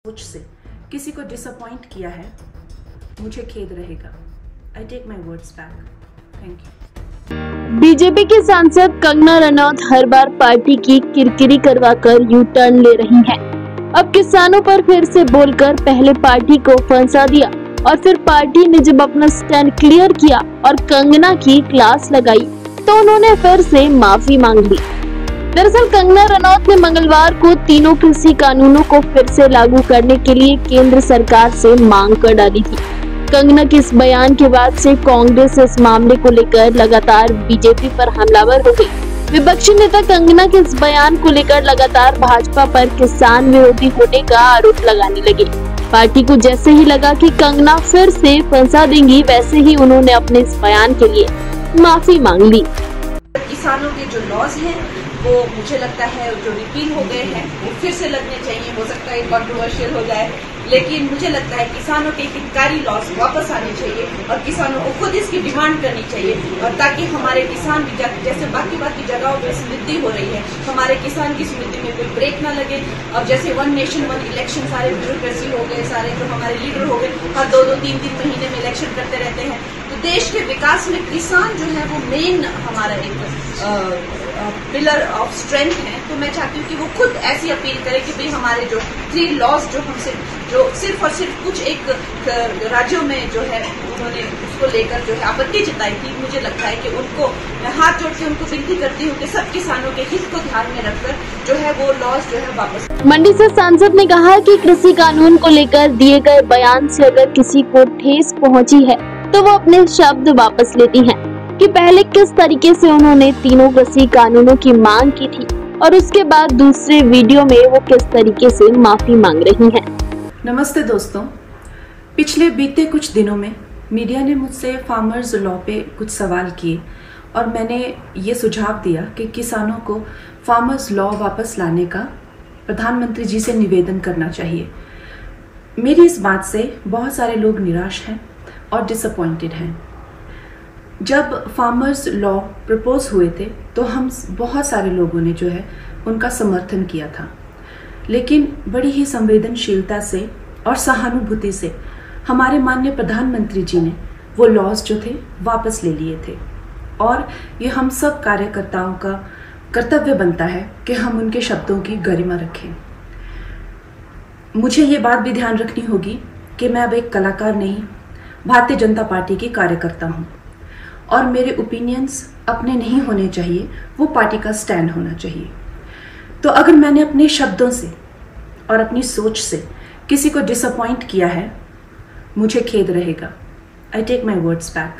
सोच से किसी को डिसअपॉइंट किया है, मुझे खेद रहेगा। I take my words back. Thank you. BJP के सांसद कंगना रनौत हर बार पार्टी की किरकिरी करवाकर यू टर्न ले रही हैं। अब किसानों पर फिर से बोलकर पहले पार्टी को फंसा दिया और फिर पार्टी ने जब अपना स्टैंड क्लियर किया और कंगना की क्लास लगाई तो उन्होंने फिर से माफी मांग ली। दरअसल कंगना रनौत ने मंगलवार को तीनों कृषि कानूनों को फिर से लागू करने के लिए केंद्र सरकार से मांग कर डाली थी। कंगना के इस बयान के बाद से कांग्रेस इस मामले को लेकर लगातार बीजेपी पर हमलावर हो गई। विपक्षी नेता कंगना के इस बयान को लेकर लगातार भाजपा पर किसान विरोधी होने का आरोप लगाने लगे। पार्टी को जैसे ही लगा कि कंगना फिर से फंसा देंगी, वैसे ही उन्होंने अपने इस बयान के लिए माफी मांग ली। किसानों के जो लॉज हैं वो मुझे लगता है जो रिपील हो गए हैं वो फिर से लगने चाहिए। हो सकता है कॉन्ट्रोवर्शियल हो जाए, लेकिन मुझे लगता है किसानों के हितकारी लॉज वापस आने चाहिए और किसानों को खुद इसकी डिमांड करनी चाहिए, और ताकि हमारे किसान भी जैसे बाकी जगहों पर समृद्धि हो रही है, हमारे किसान की समृद्धि में कोई ब्रेक ना लगे। अब जैसे 1 नेशन 1 इलेक्शन सारे ब्यूरोक्रेसी हो गए, सारे जो हमारे लीडर हो गए, हर 2-2, 3-3 महीने में इलेक्शन करते रहते हैं, तो देश के विकास में किसान जो है वो मेन हमारा एक पिलर ऑफ स्ट्रेंथ है। तो मैं चाहती हूँ कि वो खुद ऐसी अपील करे कि भाई हमारे जो 3 लॉज जो हमसे जो सिर्फ और सिर्फ कुछ एक राज्यों में जो है उन्होंने उसको लेकर जो है आपत्ति जताई थी, मुझे लगता है कि उनको मैं हाथ जोड़ के उनको विनती करती हूँ कि सब किसानों के हित को ध्यान में रखकर जो है वो लॉज जो है वापस। मंडी से सांसद ने कहा कि कृषि कानून को लेकर दिए गए बयान से अगर किसी को ठेस पहुँची है तो वो अपने शब्द वापस लेती हैं कि पहले किस तरीके से उन्होंने तीनों कृषि कानूनों की मांग की थी और उसके बाद दूसरे वीडियो में वो किस तरीके से माफी मांग रही हैं। नमस्ते दोस्तों, पिछले बीते कुछ दिनों में मीडिया ने मुझसे फार्मर्स लॉ पे कुछ सवाल किए और मैंने ये सुझाव दिया कि किसानों को फार्मर्स लॉ वापस लाने का प्रधानमंत्री जी से निवेदन करना चाहिए। मेरी इस बात से बहुत सारे लोग निराश हैं और डिसअपॉइंटेड हैं। जब फार्मर्स लॉ प्रपोज हुए थे तो हम बहुत सारे लोगों ने जो है उनका समर्थन किया था, लेकिन बड़ी ही संवेदनशीलता से और सहानुभूति से हमारे माननीय प्रधानमंत्री जी ने वो लॉज जो थे वापस ले लिए थे, और ये हम सब कार्यकर्ताओं का कर्तव्य बनता है कि हम उनके शब्दों की गरिमा रखें। मुझे ये बात भी ध्यान रखनी होगी कि मैं अब एक कलाकार नहीं, भारतीय जनता पार्टी की कार्यकर्ता हूँ और मेरे ओपिनियंस अपने नहीं होने चाहिए, वो पार्टी का स्टैंड होना चाहिए। तो अगर मैंने अपने शब्दों से और अपनी सोच से किसी को डिसअपॉइंट किया है, मुझे खेद रहेगा। I take my words back.